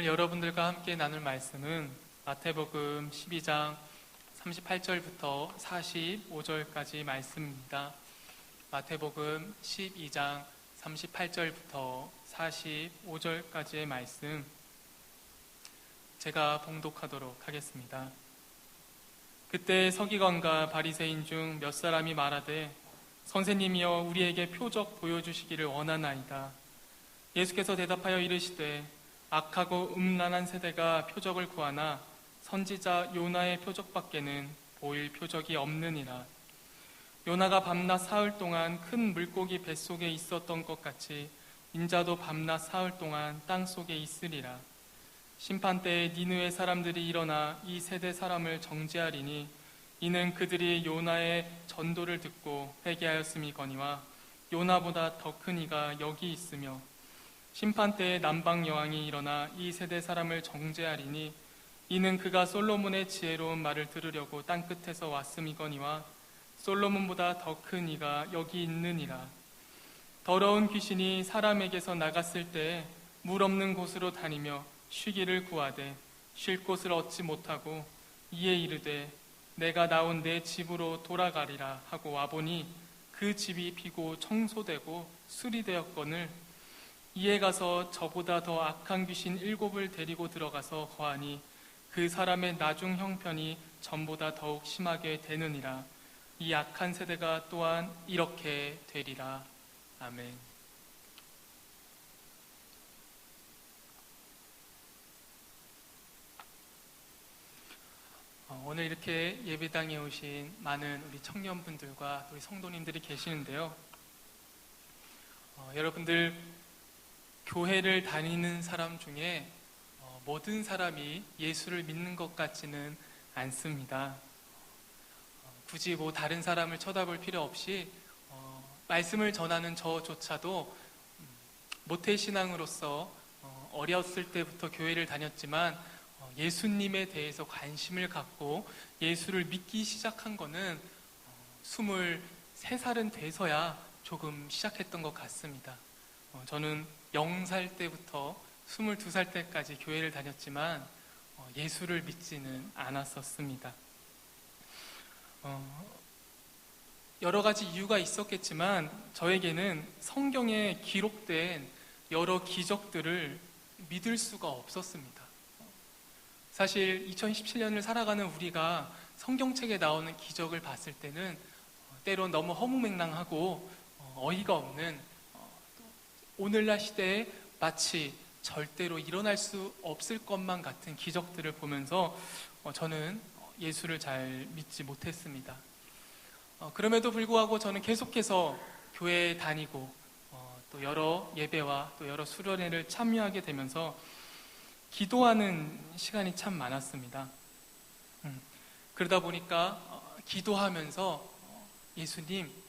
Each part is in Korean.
오늘 여러분들과 함께 나눌 말씀은 마태복음 12장 38절부터 45절까지 말씀입니다. 마태복음 12장 38절부터 45절까지의 말씀 제가 봉독하도록 하겠습니다. 그때 서기관과 바리새인 중 몇 사람이 말하되 선생님이여 우리에게 표적 보여주시기를 원하나이다. 예수께서 대답하여 이르시되 악하고 음란한 세대가 표적을 구하나 선지자 요나의 표적밖에는 보일 표적이 없느니라. 요나가 밤낮 사흘 동안 큰 물고기 뱃속에 있었던 것 같이 인자도 밤낮 사흘 동안 땅속에 있으리라. 심판때에 니느웨 사람들이 일어나 이 세대 사람을 정죄하리니 이는 그들이 요나의 전도를 듣고 회개하였음이거니와 요나보다 더 큰 이가 여기 있으며 심판때에 남방 여왕이 일어나 이 세대 사람을 정죄하리니 이는 그가 솔로몬의 지혜로운 말을 들으려고 땅끝에서 왔음이거니와 솔로몬보다 더 큰 이가 여기 있느니라. 더러운 귀신이 사람에게서 나갔을 때에 물 없는 곳으로 다니며 쉬기를 구하되 쉴 곳을 얻지 못하고 이에 이르되 내가 나온 내 집으로 돌아가리라 하고 와보니 그 집이 비고 청소되고 수리되었거늘 이에 가서 저보다 더 악한 귀신 7을 데리고 들어가서 거하니 그 사람의 나중 형편이 전보다 더욱 심하게 되느니라. 이 악한 세대가 또한 이렇게 되리라. 아멘. 오늘 이렇게 예배당에 오신 많은 우리 청년분들과 우리 성도님들이 계시는데요. 여러분들 교회를 다니는 사람 중에 모든 사람이 예수를 믿는 것 같지는 않습니다. 굳이 다른 사람을 쳐다볼 필요 없이 말씀을 전하는 저조차도 모태신앙으로서 어렸을 때부터 교회를 다녔지만 예수님에 대해서 관심을 갖고 예수를 믿기 시작한 거는 23살은 돼서야 조금 시작했던 것 같습니다. 저는 0살 때부터 22살 때까지 교회를 다녔지만 예수를 믿지는 않았었습니다. 여러 가지 이유가 있었겠지만 저에게는 성경에 기록된 여러 기적들을 믿을 수가 없었습니다. 사실 2017년을 살아가는 우리가 성경책에 나오는 기적을 봤을 때는 때론 너무 허무맹랑하고 어이가 없는 오늘날 시대에 마치 절대로 일어날 수 없을 것만 같은 기적들을 보면서 저는 예수를 잘 믿지 못했습니다. 그럼에도 불구하고 저는 계속해서 교회에 다니고 또 여러 예배와 또 여러 수련회를 참여하게 되면서 기도하는 시간이 참 많았습니다. 그러다 보니까 기도하면서 예수님,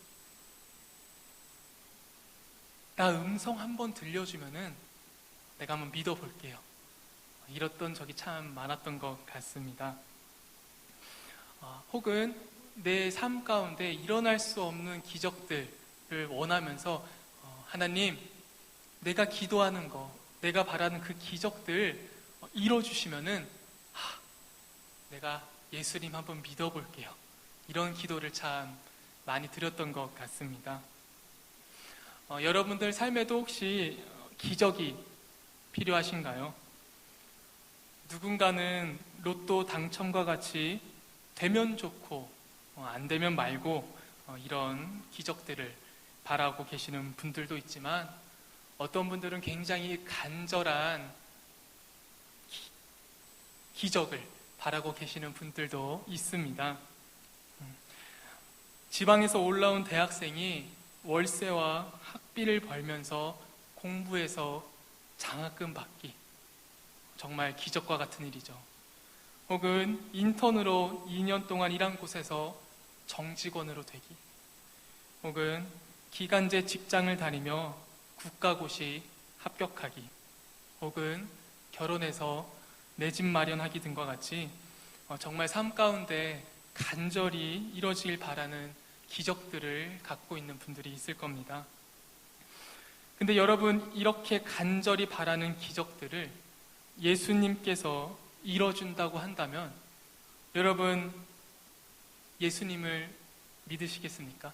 나 음성 한번 들려주면은 내가 한번 믿어볼게요. 이랬던 적이 참 많았던 것 같습니다. 혹은 내 삶 가운데 일어날 수 없는 기적들을 원하면서 하나님, 내가 기도하는 거, 내가 바라는 그 기적들 이뤄주시면은 내가 예수님 한번 믿어볼게요. 이런 기도를 참 많이 드렸던 것 같습니다. 여러분들 삶에도 혹시 기적이 필요하신가요? 누군가는 로또 당첨과 같이 되면 좋고 안 되면 말고 이런 기적들을 바라고 계시는 분들도 있지만 어떤 분들은 굉장히 간절한 기적을 바라고 계시는 분들도 있습니다. 지방에서 올라온 대학생이 월세와 학비를 벌면서 공부해서 장학금 받기, 정말 기적과 같은 일이죠. 혹은 인턴으로 2년 동안 일한 곳에서 정직원으로 되기, 혹은 기간제 직장을 다니며 국가고시 합격하기, 혹은 결혼해서 내 집 마련하기 등과 같이 정말 삶 가운데 간절히 이뤄지길 바라는 기적들을 갖고 있는 분들이 있을 겁니다. 근데 여러분, 이렇게 간절히 바라는 기적들을 예수님께서 이뤄준다고 한다면 여러분 예수님을 믿으시겠습니까?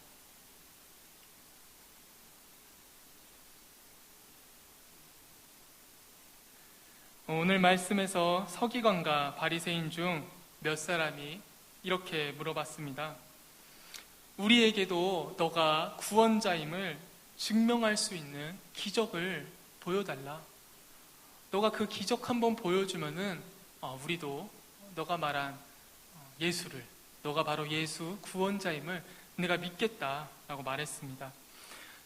오늘 말씀에서 서기관과 바리새인 중 몇 사람이 이렇게 물어봤습니다. 우리에게도 너가 구원자임을 증명할 수 있는 기적을 보여달라. 너가 그 기적 한번 보여주면은 우리도 너가 말한 예수를, 너가 바로 예수 구원자임을 내가 믿겠다라고 말했습니다.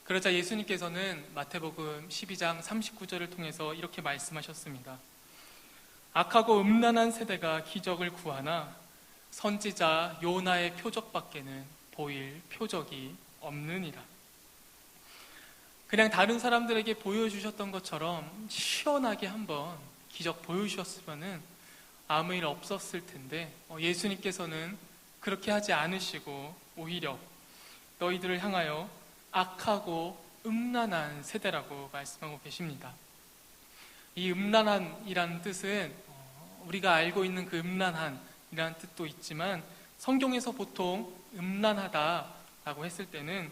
그러자 예수님께서는 마태복음 12장 39절을 통해서 이렇게 말씀하셨습니다. 악하고 음란한 세대가 기적을 구하나 선지자 요나의 표적밖에는 보일 표적이 없느니라. 그냥 다른 사람들에게 보여주셨던 것처럼 시원하게 한번 기적 보여주셨으면 아무 일 없었을 텐데 예수님께서는 그렇게 하지 않으시고 오히려 너희들을 향하여 악하고 음란한 세대라고 말씀하고 계십니다. 이 음란한이라는 뜻은 우리가 알고 있는 그 음란한이라는 뜻도 있지만 성경에서 보통 음란하다라고 했을 때는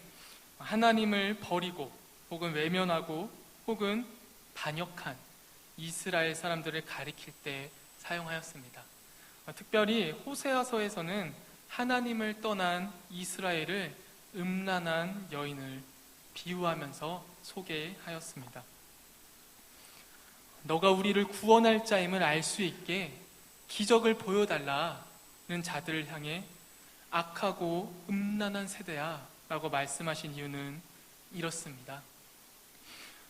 하나님을 버리고 혹은 외면하고 혹은 반역한 이스라엘 사람들을 가리킬 때 사용하였습니다. 특별히 호세아서에서는 하나님을 떠난 이스라엘을 음란한 여인을 비유하면서 소개하였습니다. 너가 우리를 구원할 자임을 알 수 있게 기적을 보여달라는 자들을 향해 악하고 음란한 세대야 라고 말씀하신 이유는 이렇습니다.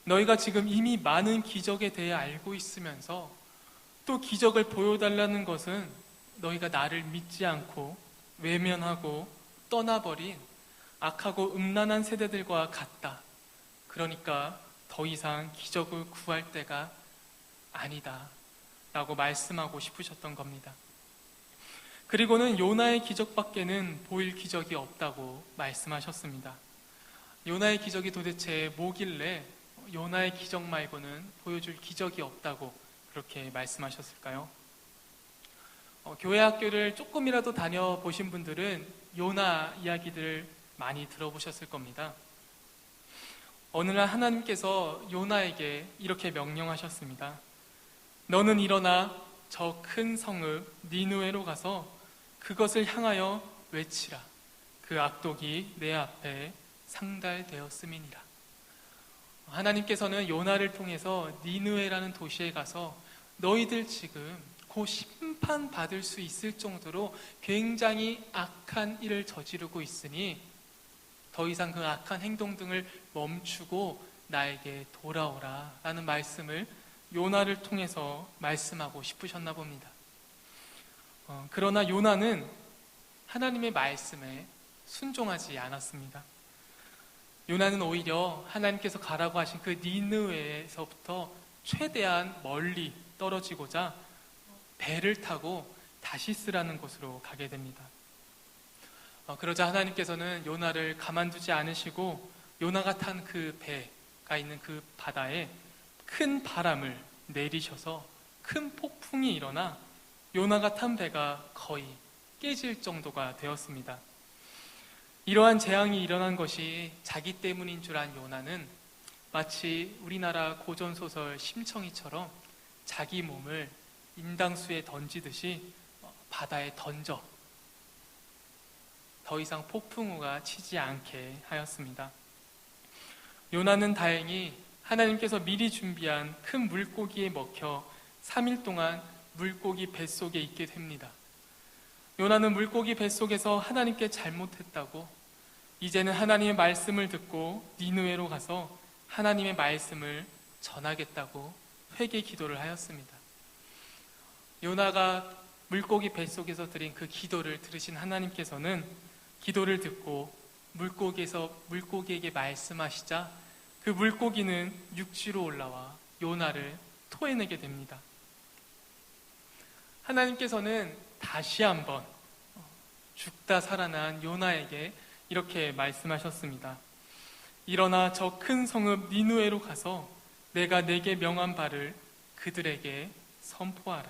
너희가 지금 이미 많은 기적에 대해 알고 있으면서 또 기적을 보여달라는 것은 너희가 나를 믿지 않고 외면하고 떠나버린 악하고 음란한 세대들과 같다. 그러니까 더 이상 기적을 구할 때가 아니다 라고 말씀하고 싶으셨던 겁니다. 그리고는 요나의 기적밖에는 보일 기적이 없다고 말씀하셨습니다. 요나의 기적이 도대체 뭐길래 요나의 기적 말고는 보여줄 기적이 없다고 그렇게 말씀하셨을까요? 교회 학교를 조금이라도 다녀보신 분들은 요나 이야기들 많이 들어보셨을 겁니다. 어느 날 하나님께서 요나에게 이렇게 명령하셨습니다. 너는 일어나 저 큰 성읍 니느웨로 가서 그것을 향하여 외치라. 그 악독이 내 앞에 상달되었음이니라. 하나님께서는 요나를 통해서 니느웨라는 도시에 가서 너희들 지금 곧 심판받을 수 있을 정도로 굉장히 악한 일을 저지르고 있으니 더 이상 그 악한 행동 등을 멈추고 나에게 돌아오라 라는 말씀을 요나를 통해서 말씀하고 싶으셨나 봅니다. 그러나 요나는 하나님의 말씀에 순종하지 않았습니다. 요나는 오히려 하나님께서 가라고 하신 그 니느웨에서부터 최대한 멀리 떨어지고자 배를 타고 다시스라는 곳으로 가게 됩니다. 그러자 하나님께서는 요나를 가만두지 않으시고 요나가 탄 그 배가 있는 그 바다에 큰 바람을 내리셔서 큰 폭풍이 일어나 요나가 탄 배가 거의 깨질 정도가 되었습니다. 이러한 재앙이 일어난 것이 자기 때문인 줄 안 요나는 마치 우리나라 고전소설 심청이처럼 자기 몸을 인당수에 던지듯이 바다에 던져 더 이상 폭풍우가 치지 않게 하였습니다. 요나는 다행히 하나님께서 미리 준비한 큰 물고기에 먹혀 3일 동안 물고기 뱃속에 있게 됩니다. 요나는 물고기 뱃속에서 하나님께 잘못했다고 이제는 하나님의 말씀을 듣고 니느웨로 가서 하나님의 말씀을 전하겠다고 회개 기도를 하였습니다. 요나가 물고기 뱃속에서 드린 그 기도를 들으신 하나님께서는 기도를 듣고 물고기에게 말씀하시자 그 물고기는 육지로 올라와 요나를 토해내게 됩니다. 하나님께서는 다시 한번 죽다 살아난 요나에게 이렇게 말씀하셨습니다. 일어나 저 큰 성읍 니느웨로 가서 내가 내게 명한 바를 그들에게 선포하라.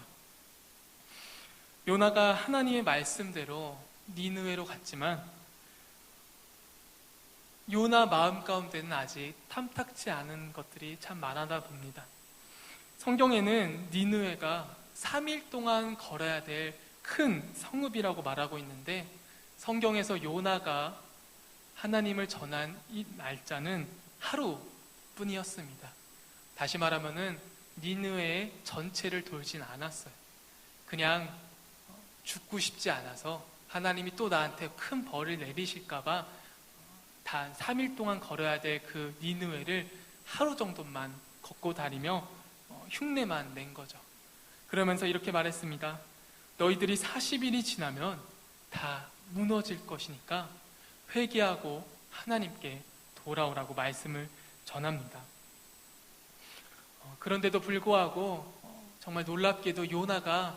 요나가 하나님의 말씀대로 니느웨로 갔지만 요나 마음 가운데는 아직 탐탁치 않은 것들이 참 많았나 봅니다. 성경에는 니느웨가 3일 동안 걸어야 될 큰 성읍이라고 말하고 있는데, 성경에서 요나가 하나님을 전한 이 날짜는 하루뿐이었습니다. 다시 말하면은 니느웨의 전체를 돌진 않았어요. 그냥 죽고 싶지 않아서 하나님이 또 나한테 큰 벌을 내리실까봐 단 3일 동안 걸어야 될 그 니느웨를 하루 정도만 걷고 다니며 흉내만 낸 거죠. 그러면서 이렇게 말했습니다. 너희들이 40일이 지나면 다 무너질 것이니까 회개하고 하나님께 돌아오라고 말씀을 전합니다. 그런데도 불구하고 정말 놀랍게도 요나가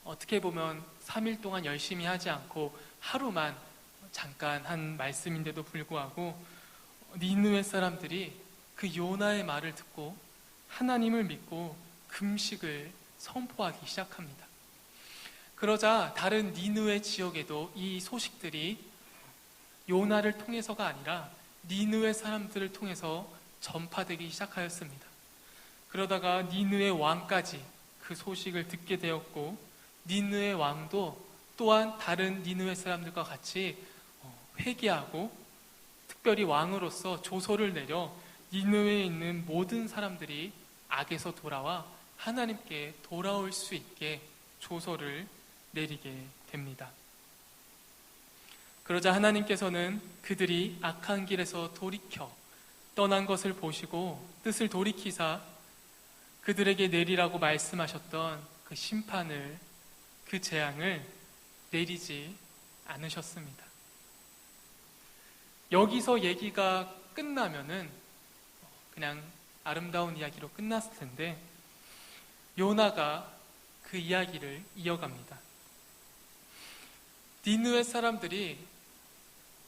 어떻게 보면 3일 동안 열심히 하지 않고 하루만 잠깐 한 말씀인데도 불구하고 니느웨 사람들이 그 요나의 말을 듣고 하나님을 믿고 금식을 선포하기 시작합니다. 그러자 다른 니느웨 지역에도 이 소식들이 요나를 통해서가 아니라 니느웨 사람들을 통해서 전파되기 시작하였습니다. 그러다가 니느웨 왕까지 그 소식을 듣게 되었고, 니느웨 왕도 또한 다른 니느웨 사람들과 같이 회개하고 특별히 왕으로서 조서를 내려 니느웨에 있는 모든 사람들이 악에서 돌아와 하나님께 돌아올 수 있게 조서를 내리게 됩니다. 그러자 하나님께서는 그들이 악한 길에서 돌이켜 떠난 것을 보시고 뜻을 돌이키사 그들에게 내리라고 말씀하셨던 그 심판을, 그 재앙을 내리지 않으셨습니다. 여기서 얘기가 끝나면은 그냥 아름다운 이야기로 끝났을 텐데, 요나가 그 이야기를 이어갑니다. 니느웨 사람들이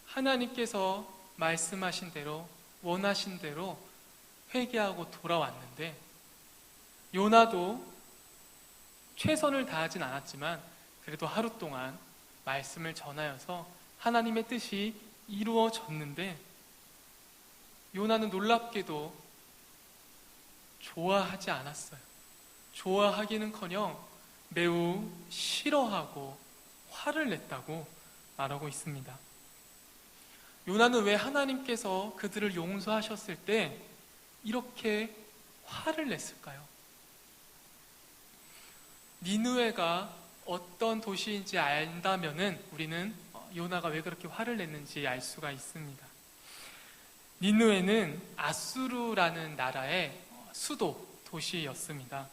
하나님께서 말씀하신 대로, 원하신 대로 회개하고 돌아왔는데, 요나도 최선을 다하진 않았지만 그래도 하루 동안 말씀을 전하여서 하나님의 뜻이 이루어졌는데, 요나는 놀랍게도 좋아하지 않았어요. 좋아하기는커녕 매우 싫어하고 화를 냈다고 말하고 있습니다. 요나는 왜 하나님께서 그들을 용서하셨을 때 이렇게 화를 냈을까요? 니느웨가 어떤 도시인지 안다면은 우리는 요나가 왜 그렇게 화를 냈는지 알 수가 있습니다. 니느웨는 아수르라는 나라의 수도 도시였습니다.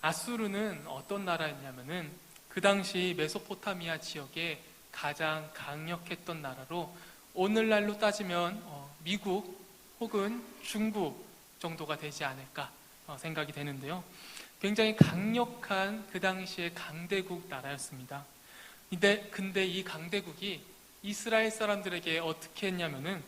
아수르는 어떤 나라였냐면은 그 당시 메소포타미아 지역에 가장 강력했던 나라로, 오늘날로 따지면 미국 혹은 중국 정도가 되지 않을까 생각이 되는데요. 굉장히 강력한 그 당시의 강대국 나라였습니다. 근데 이 강대국이 이스라엘 사람들에게 어떻게 했냐면은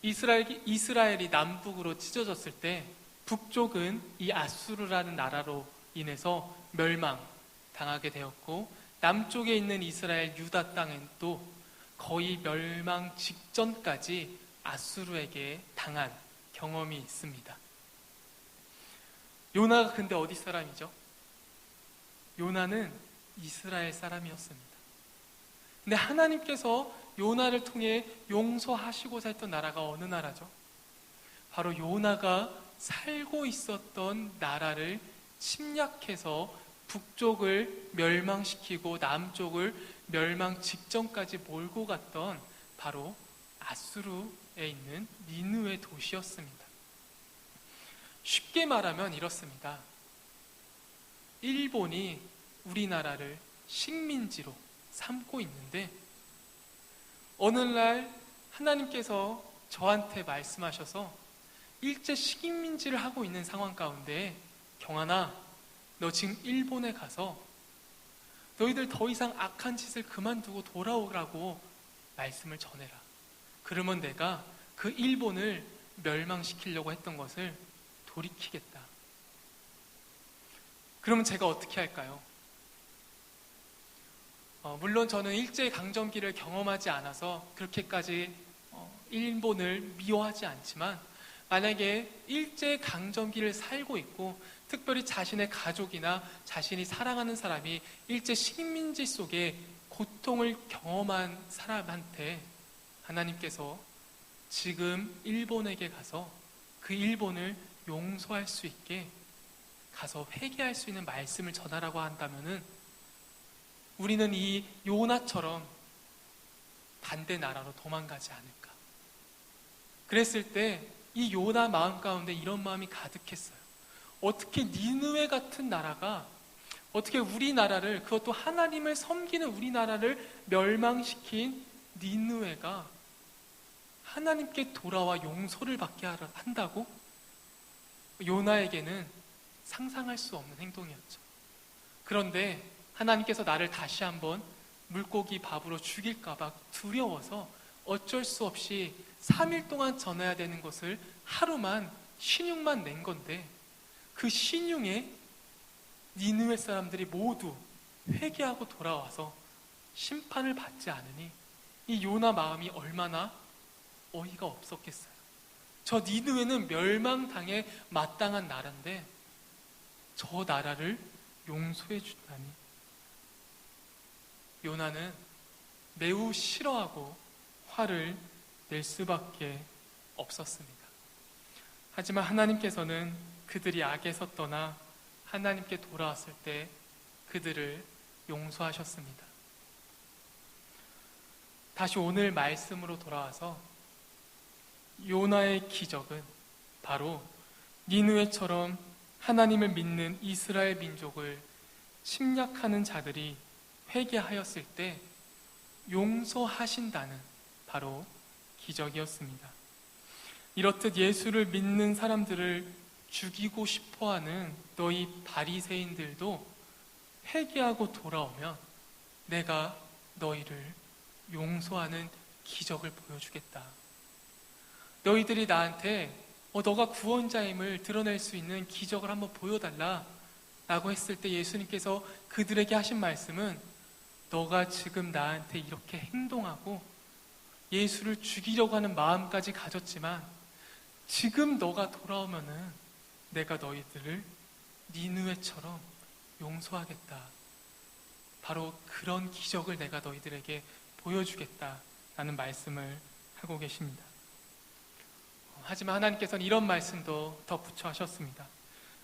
이스라엘이 남북으로 찢어졌을 때 북쪽은 이 아수르라는 나라로 인해서 멸망당하게 되었고, 남쪽에 있는 이스라엘 유다 땅은 또 거의 멸망 직전까지 아수르에게 당한 경험이 있습니다. 요나가 근데 어디 사람이죠? 요나는 이스라엘 사람이었습니다. 근데 하나님께서 요나를 통해 용서하시고자 했던 나라가 어느 나라죠? 바로 요나가 살고 있었던 나라를 침략해서 북쪽을 멸망시키고 남쪽을 멸망 직전까지 몰고 갔던 바로 아수르에 있는 니느웨 도시였습니다. 쉽게 말하면 이렇습니다. 일본이 우리나라를 식민지로 삼고 있는데, 어느 날 하나님께서 저한테 말씀하셔서 일제 식민지를 하고 있는 상황 가운데, 경환아, 너 지금 일본에 가서 너희들 더 이상 악한 짓을 그만두고 돌아오라고 말씀을 전해라. 그러면 내가 그 일본을 멸망시키려고 했던 것을 돌이키겠다. 그러면 제가 어떻게 할까요? 물론 저는 일제강점기를 경험하지 않아서 그렇게까지 일본을 미워하지 않지만, 만약에 일제강점기를 살고 있고 특별히 자신의 가족이나 자신이 사랑하는 사람이 일제 식민지 속에 고통을 경험한 사람한테 하나님께서 지금 일본에게 가서 그 일본을 용서할 수 있게 가서 회개할 수 있는 말씀을 전하라고 한다면은, 우리는 이 요나처럼 반대 나라로 도망가지 않을까. 그랬을 때 이 요나 마음 가운데 이런 마음이 가득했어요. 어떻게 니느웨 같은 나라가, 어떻게 우리나라를, 그것도 하나님을 섬기는 우리나라를 멸망시킨 니느웨가 하나님께 돌아와 용서를 받게 한다고? 요나에게는 상상할 수 없는 행동이었죠. 그런데 하나님께서 나를 다시 한번 물고기 밥으로 죽일까봐 두려워서 어쩔 수 없이 3일 동안 전해야 되는 것을 하루만, 신용만 낸 건데, 그 신용에 니느웨 사람들이 모두 회개하고 돌아와서 심판을 받지 않으니 이 요나 마음이 얼마나 어이가 없었겠어요. 저 니느웨는 멸망당에 마땅한 나라인데 저 나라를 용서해 주다니. 요나는 매우 싫어하고 화를 낼 수밖에 없었습니다. 하지만 하나님께서는 그들이 악에서 떠나 하나님께 돌아왔을 때 그들을 용서하셨습니다. 다시 오늘 말씀으로 돌아와서 요나의 기적은 바로 니느웨처럼 하나님을 믿는 이스라엘 민족을 침략하는 자들이 회개하였을 때 용서하신다는 바로 기적이었습니다. 이렇듯 예수를 믿는 사람들을 죽이고 싶어하는 너희 바리새인들도 회개하고 돌아오면 내가 너희를 용서하는 기적을 보여주겠다. 너희들이 나한테 너가 구원자임을 드러낼 수 있는 기적을 한번 보여달라 라고 했을 때 예수님께서 그들에게 하신 말씀은, 너가 지금 나한테 이렇게 행동하고 예수를 죽이려고 하는 마음까지 가졌지만 지금 너가 돌아오면은 내가 너희들을 니느웨처럼 용서하겠다. 바로 그런 기적을 내가 너희들에게 보여주겠다라는 말씀을 하고 계십니다. 하지만 하나님께서는 이런 말씀도 덧붙여 하셨습니다.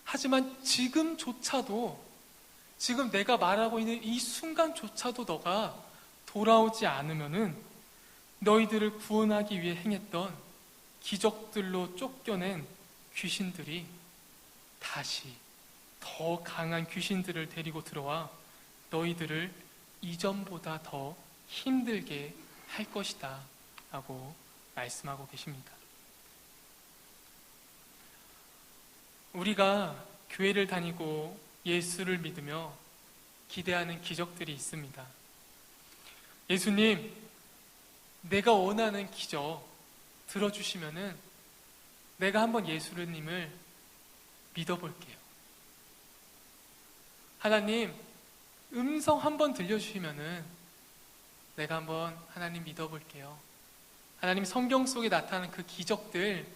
하지만 지금조차도, 지금 내가 말하고 있는 이 순간조차도 너가 돌아오지 않으면은 너희들을 구원하기 위해 행했던 기적들로 쫓겨낸 귀신들이 다시 더 강한 귀신들을 데리고 들어와 너희들을 이전보다 더 힘들게 할 것이다 라고 말씀하고 계십니다. 우리가 교회를 다니고 예수를 믿으며 기대하는 기적들이 있습니다. 예수님, 내가 원하는 기적 들어주시면은 내가 한번 예수님을 믿어볼게요. 하나님, 음성 한번 들려주시면은 내가 한번 하나님 믿어볼게요. 하나님, 성경 속에 나타나는 그 기적들,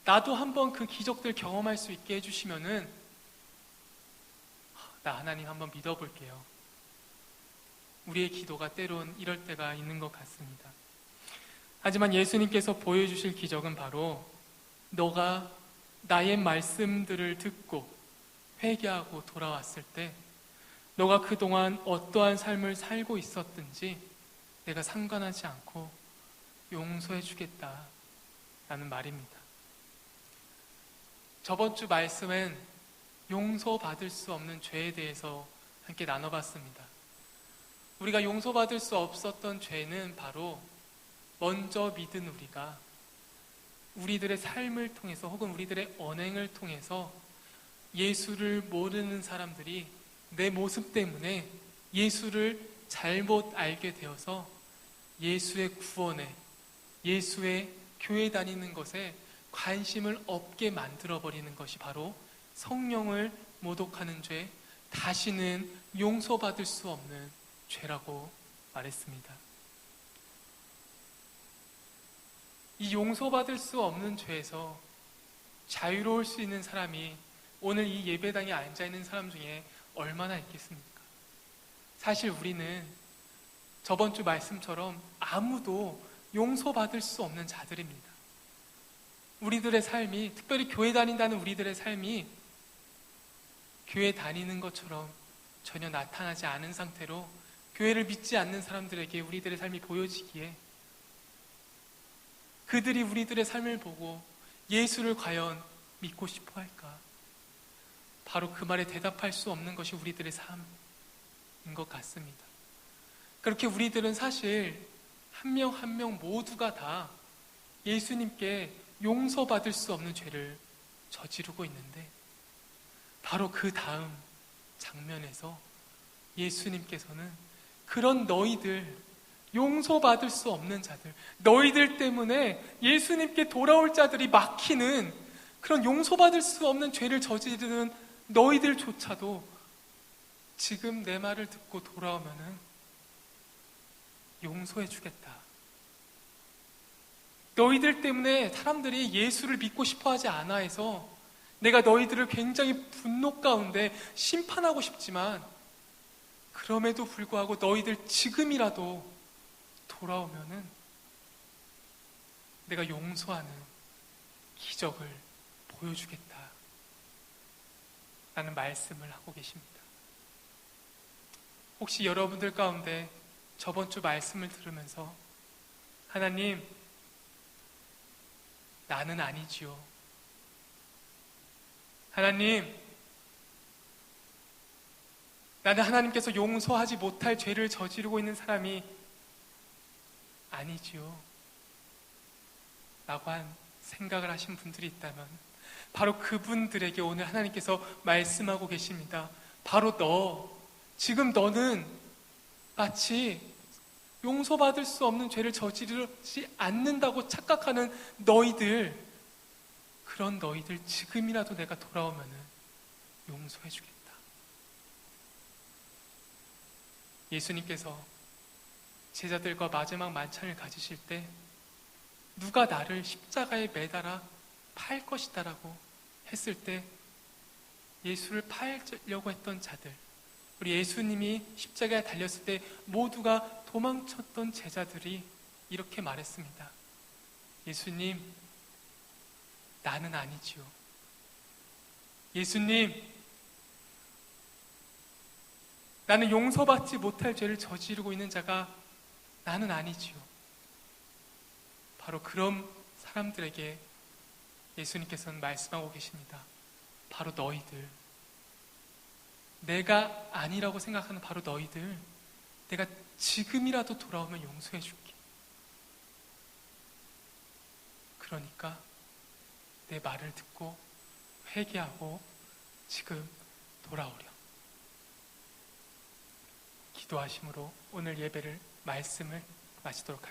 나도 한번 그 기적들 경험할 수 있게 해주시면은 나 하나님 한번 믿어볼게요. 우리의 기도가 때론 이럴 때가 있는 것 같습니다. 하지만 예수님께서 보여주실 기적은 바로 너가 나의 말씀들을 듣고 회개하고 돌아왔을 때 너가 그동안 어떠한 삶을 살고 있었든지 내가 상관하지 않고 용서해 주겠다라는 말입니다. 저번 주 말씀엔 용서받을 수 없는 죄에 대해서 함께 나눠봤습니다. 우리가 용서받을 수 없었던 죄는 바로 먼저 믿은 우리가 우리들의 삶을 통해서 혹은 우리들의 언행을 통해서 예수를 모르는 사람들이 내 모습 때문에 예수를 잘못 알게 되어서 예수의 구원에, 예수의 교회 다니는 것에 관심을 없게 만들어버리는 것이 바로 성령을 모독하는 죄, 다시는 용서받을 수 없는 죄라고 말했습니다. 이 용서받을 수 없는 죄에서 자유로울 수 있는 사람이 오늘 이 예배당에 앉아있는 사람 중에 얼마나 있겠습니까? 사실 우리는 저번 주 말씀처럼 아무도 용서받을 수 없는 자들입니다. 우리들의 삶이, 특별히 교회 다닌다는 우리들의 삶이 교회 다니는 것처럼 전혀 나타나지 않은 상태로 교회를 믿지 않는 사람들에게 우리들의 삶이 보여지기에 그들이 우리들의 삶을 보고 예수를 과연 믿고 싶어 할까? 바로 그 말에 대답할 수 없는 것이 우리들의 삶인 것 같습니다. 그렇게 우리들은 사실 한 명 한 명 모두가 다 예수님께 용서받을 수 없는 죄를 저지르고 있는데 바로 그 다음 장면에서 예수님께서는 그런 너희들, 용서받을 수 없는 자들, 너희들 때문에 예수님께 돌아올 자들이 막히는 그런 용서받을 수 없는 죄를 저지르는 너희들조차도 지금 내 말을 듣고 돌아오면은 용서해 주겠다. 너희들 때문에 사람들이 예수를 믿고 싶어 하지 않아 해서 내가 너희들을 굉장히 분노 가운데 심판하고 싶지만 그럼에도 불구하고 너희들 지금이라도 돌아오면은 내가 용서하는 기적을 보여주겠다 라는 말씀을 하고 계십니다. 혹시 여러분들 가운데 저번 주 말씀을 들으면서 하나님, 나는 아니지요. 하나님, 나는 하나님께서 용서하지 못할 죄를 저지르고 있는 사람이 아니지요. 라고 한 생각을 하신 분들이 있다면 바로 그분들에게 오늘 하나님께서 말씀하고 계십니다. 바로 지금 너는 마치 용서받을 수 없는 죄를 저지르지 않는다고 착각하는 너희들, 그런 너희들 지금이라도 내가 돌아오면 용서해 주겠다. 예수님께서 제자들과 마지막 만찬을 가지실 때 누가 나를 십자가에 매달아 팔 것이다 라고 했을 때 예수를 팔려고 했던 자들, 우리 예수님이 십자가에 달렸을 때 모두가 도망쳤던 제자들이 이렇게 말했습니다. 예수님, 나는 아니지요. 예수님, 나는 용서받지 못할 죄를 저지르고 있는 자가 나는 아니지요. 바로 그런 사람들에게 예수님께서는 말씀하고 계십니다. 바로 너희들, 내가 아니라고 생각하는 바로 너희들, 내가 지금이라도 돌아오면 용서해 줄게. 그러니까 내 말을 듣고 회개하고 지금 돌아오렴. 기도하심으로 오늘 예배를, 말씀을 마치도록 하겠습니다.